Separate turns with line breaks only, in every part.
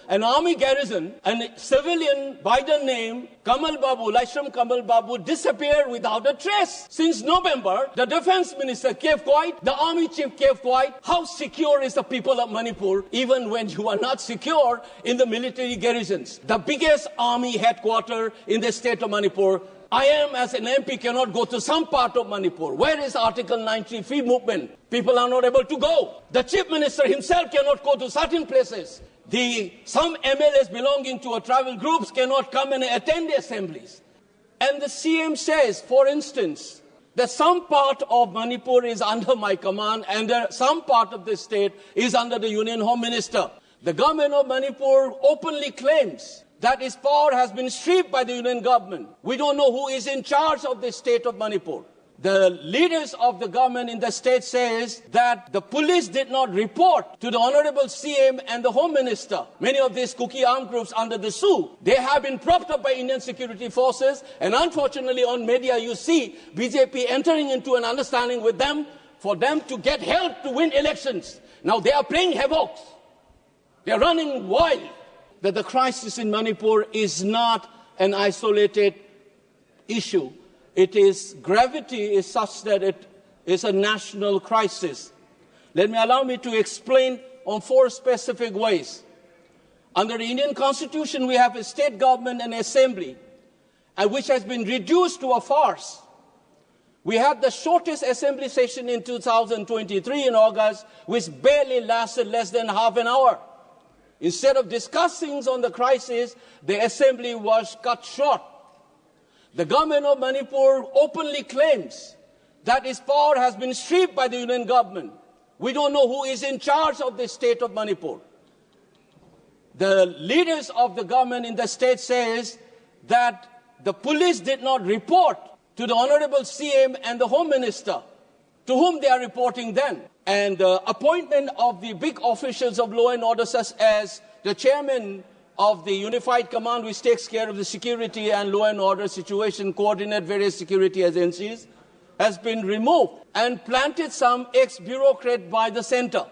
an army garrison, a civilian by the name Kamal Babu, Laishram Kamal Babu, disappeared without a trace. Since November, the defense minister kept quiet, the army chief kept quiet. How secure is the people of Manipur, even when you are not secure in the military garrisons? The biggest army headquarters in the state of Manipur. I am, as an MP, cannot go to some part of Manipur. Where is Article 90 free movement? People are not able to go. The chief minister himself cannot go to certain places. Some MLAs belonging to tribal groups cannot come and attend the assemblies. And the CM says, for instance, that some part of Manipur is under my command and some part of the state is under the Union Home Minister. The government of Manipur openly claims that its power has been stripped by the Union government. We don't know who is in charge of the state of Manipur. The leaders of the government in the state says that the police did not report to the Honorable CM and the Home Minister. Many of these Kuki armed groups under the SU, they have been propped up by Indian security forces, and unfortunately on media you see BJP entering into an understanding with them for them to get help to win elections. Now they are playing havoc. They are running wild. That the crisis in Manipur is not an isolated issue. Gravity is such that it is a national crisis. Allow me to explain on 4 specific ways. Under the Indian Constitution, we have a state government and assembly, which has been reduced to a farce. We had the shortest assembly session in 2023 in August, which barely lasted less than half an hour. Instead of discussing on the crisis, the assembly was cut short. The government of Manipur openly claims that its power has been stripped by the Union government. We don't know who is in charge of the state of Manipur. The leaders of the government in the state says that the police did not report to the Honorable CM and the Home Minister, to whom they are reporting then. And the appointment of the big officials of law and order, such as the chairman of the Unified Command, which takes care of the security and law and order situation, coordinate various security agencies, has been removed and planted some ex-bureaucrat by the center.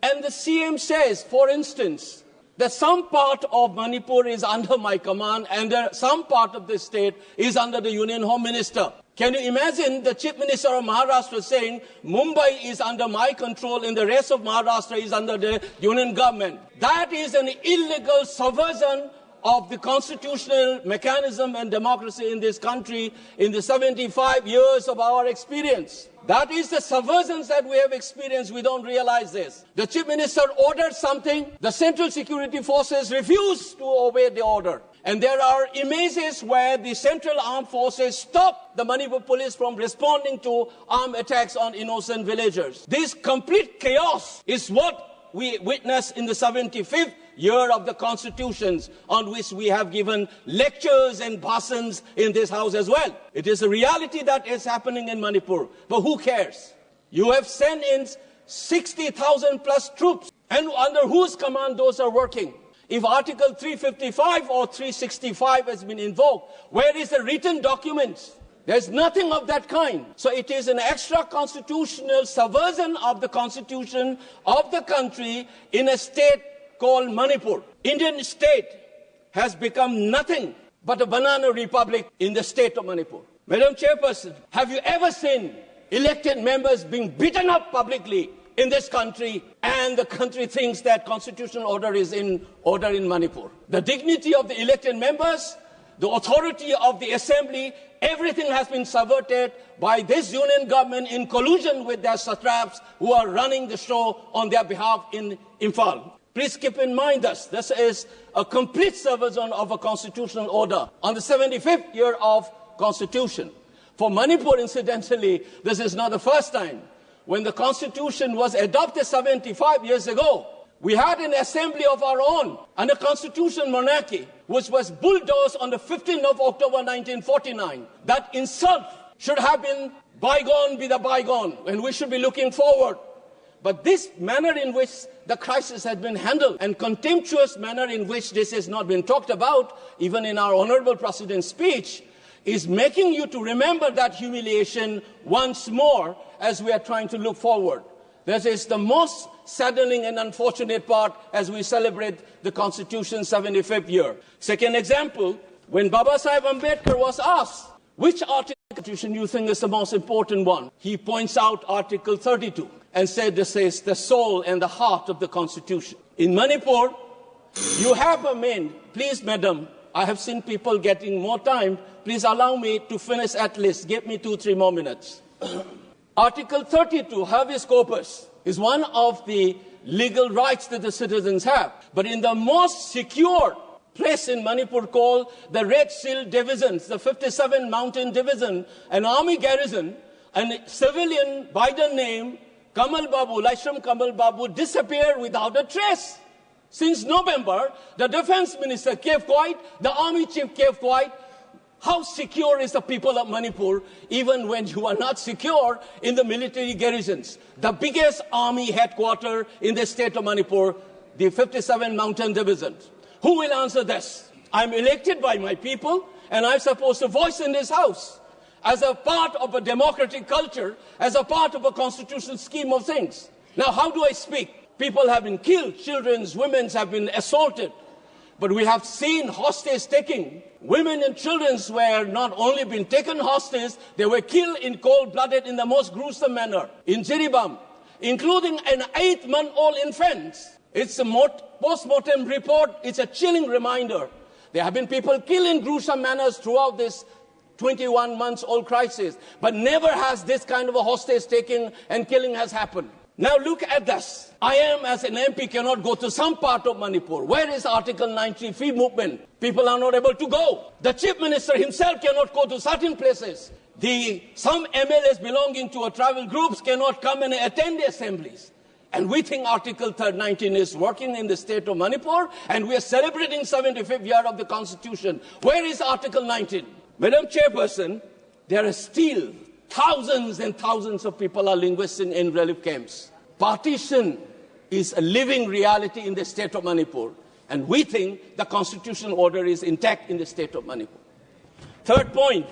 And the CM says, for instance, that some part of Manipur is under my command and some part of the state is under the Union Home Minister. Can you imagine the Chief Minister of Maharashtra saying, Mumbai is under my control and the rest of Maharashtra is under the Union government? That is an illegal subversion of the constitutional mechanism and democracy in this country in the 75 years of our experience. That is the subversions that we have experienced. We don't realize this. The Chief Minister ordered something. The Central Security Forces refused to obey the order. And there are images where the Central Armed Forces stopped the Manipur police from responding to armed attacks on innocent villagers. This complete chaos is what we witnessed in the 75th year of the constitutions, on which we have given lectures and bhashans in this house as well. It is a reality that is happening in Manipur. But who cares? You have sent in 60,000 plus troops. And under whose command those are working? If Article 355 or 365 has been invoked, where is the written documents? There's nothing of that kind. So it is an extra-constitutional subversion of the constitution of the country in a state called Manipur. Indian state has become nothing but a banana republic in the state of Manipur. Madam Chairperson, have you ever seen elected members being beaten up publicly in this country, and the country thinks that constitutional order is in order in Manipur? The dignity of the elected members, the authority of the assembly, everything has been subverted by this union government in collusion with their satraps who are running the show on their behalf in Imphal. Please keep in mind this is a complete subversion of a constitutional order on the 75th year of constitution. For Manipur, incidentally, this is not the first time. When the constitution was adopted 75 years ago, we had an assembly of our own and a constitutional monarchy, which was bulldozed on the 15th of October 1949. That insult should have been bygone be the bygone, and we should be looking forward. But this manner in which the crisis has been handled, and contemptuous manner in which this has not been talked about, even in our Honorable President's speech, is making you to remember that humiliation once more as we are trying to look forward. This is the most saddening and unfortunate part as we celebrate the Constitution's 75th year. Second example, when Baba Sahib Ambedkar was asked, which article of the Constitution you think is the most important one? He points out Article 32 and said this is the soul and the heart of the Constitution. In Manipur, you have a main. Please, madam, I have seen people getting more time. Please allow me to finish at least. Give me 2-3 more minutes. Article 32, habeas corpus, is one of the legal rights that the citizens have. But in the most secure place in Manipur called the Red Seal Divisions, the 57 Mountain Division, an army garrison, a civilian by the name Kamal Babu, Laishram Kamal Babu, disappeared without a trace. Since November, the defense minister kept quiet, the army chief kept quiet. How secure is the people of Manipur, even when you are not secure in the military garrisons? The biggest army headquarters in the state of Manipur, the 57 Mountain Divisions. Who will answer this? I'm elected by my people, and I'm supposed to voice in this house as a part of a democratic culture, as a part of a constitutional scheme of things. Now, how do I speak? People have been killed, children, women have been assaulted. But we have seen hostage taking. Women and children were not only been taken hostage, they were killed in cold-blooded in the most gruesome manner. In Jiribam, including an 8-month-old infant. It's a post-mortem report. It's a chilling reminder. There have been people killed in gruesome manners throughout this 21-month-old crisis. But never has this kind of a hostage taking and killing has happened. Now look at this. I am, as an MP, cannot go to some part of Manipur. Where is Article 90 free movement? People are not able to go. The chief minister himself cannot go to certain places. Some MLAs belonging to tribal groups cannot come and attend the assemblies. And we think Article 19 is working in the state of Manipur, and we are celebrating 75th year of the Constitution. Where is Article 19? Madam Chairperson, there are still thousands and thousands of people are linguists in relief camps. Partition is a living reality in the state of Manipur, and we think the constitutional order is intact in the state of Manipur. Third point,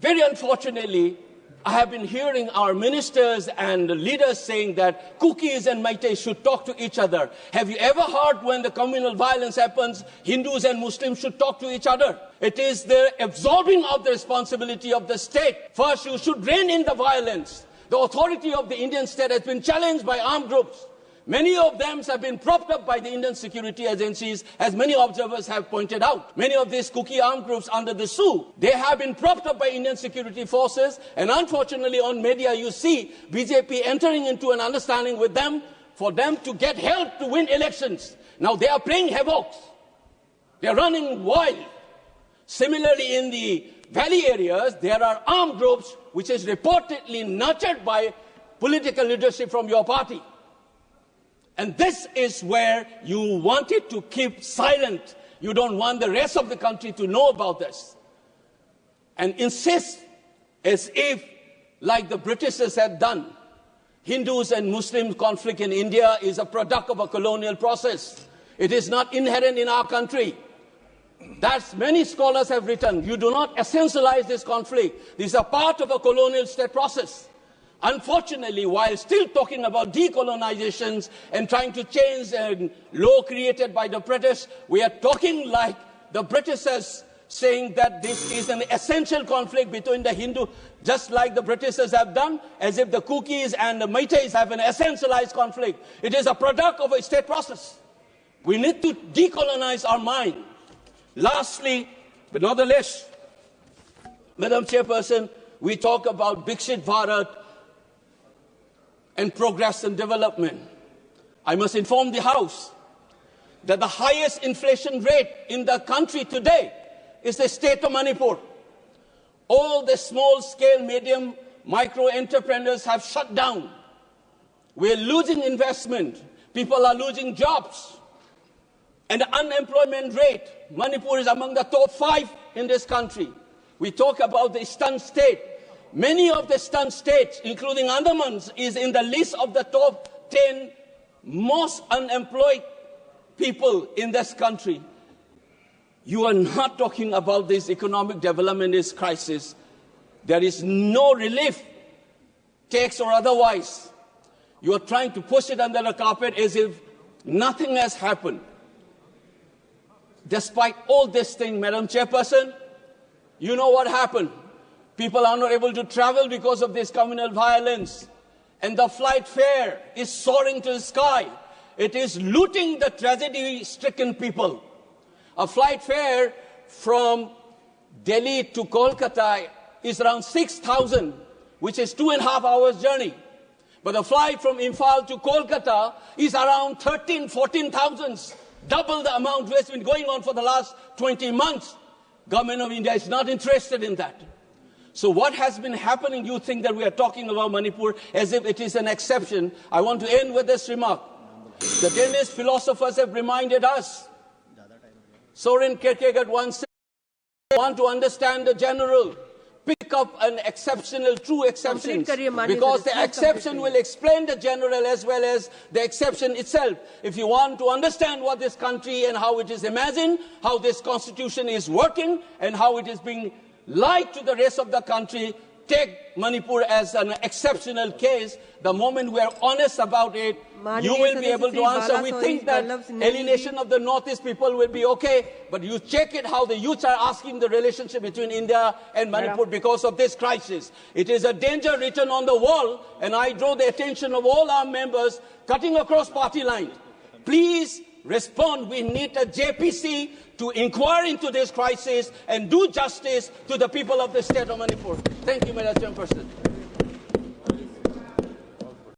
very unfortunately, I have been hearing our ministers and leaders saying that Kukis and Meiteis should talk to each other. Have you ever heard when the communal violence happens, Hindus and Muslims should talk to each other? It is the absorbing of the responsibility of the state. First, you should rein in the violence. The authority of the Indian state has been challenged by armed groups. Many of them have been propped up by the Indian security agencies, as many observers have pointed out. Many of these Kuki armed groups under the SU, they have been propped up by Indian security forces, and unfortunately on media you see BJP entering into an understanding with them for them to get help to win elections. Now they are playing havoc. They are running wild. Similarly, in the valley areas, there are armed groups which is reportedly nurtured by political leadership from your party. And this is where you wanted to keep silent. You don't want the rest of the country to know about this. And insist as if, like the Britishers had done, Hindus and Muslim conflict in India is a product of a colonial process. It is not inherent in our country. That's many scholars have written. You do not essentialize this conflict. This is a part of a colonial state process. Unfortunately, while still talking about decolonizations and trying to change a law created by the British, we are talking like the Britishers, saying that this is an essential conflict between the Hindu, just like the Britishers have done, as if the Kukis and the Meiteis have an essentialized conflict. It is a product of a state process. We need to decolonize our mind. Lastly, but not the least, Madam Chairperson, we talk about Viksit Bharat and progress and development. I must inform the House that the highest inflation rate in the country today is the state of Manipur. All the small-scale, medium, micro entrepreneurs have shut down. We're losing investment. People are losing jobs. And the unemployment rate, Manipur is among the top 5 in this country. We talk about the eastern state. Many of the eastern states, including Andaman, is in the list of the top 10 most unemployed people in this country. You are not talking about this economic development, this crisis. There is no relief, tax or otherwise. You are trying to push it under the carpet as if nothing has happened. Despite all this thing, Madam Chairperson, you know what happened. People are not able to travel because of this communal violence. And the flight fare is soaring to the sky. It is looting the tragedy-stricken people. A flight fare from Delhi to Kolkata is around 6,000, which is 2.5 hours journey. But the flight from Imphal to Kolkata is around 14,000, double the amount which has been going on for the last 20 months. Government of India is not interested in that. So what has been happening, you think that we are talking about Manipur as if it is an exception. I want to end with this remark. The Danish philosophers have reminded us. Soren Kierkegaard once said, want to understand the general, pick up an exceptional, true exception, because the exception will explain the general as well as the exception itself. If you want to understand what this country and how it is imagined, how this constitution is working, and how it is being lied to the rest of the country, take Manipur as an exceptional case. The moment we are honest about it, you will be able to answer. We think that alienation of the Northeast people will be okay, but you check it how the youths are asking the relationship between India and Manipur because of this crisis. It is a danger written on the wall, and I draw the attention of all our members cutting across party lines. Please respond. We need a JPC to inquire into this crisis and do justice to the people of the state of Manipur. Thank you, Madam Chairperson.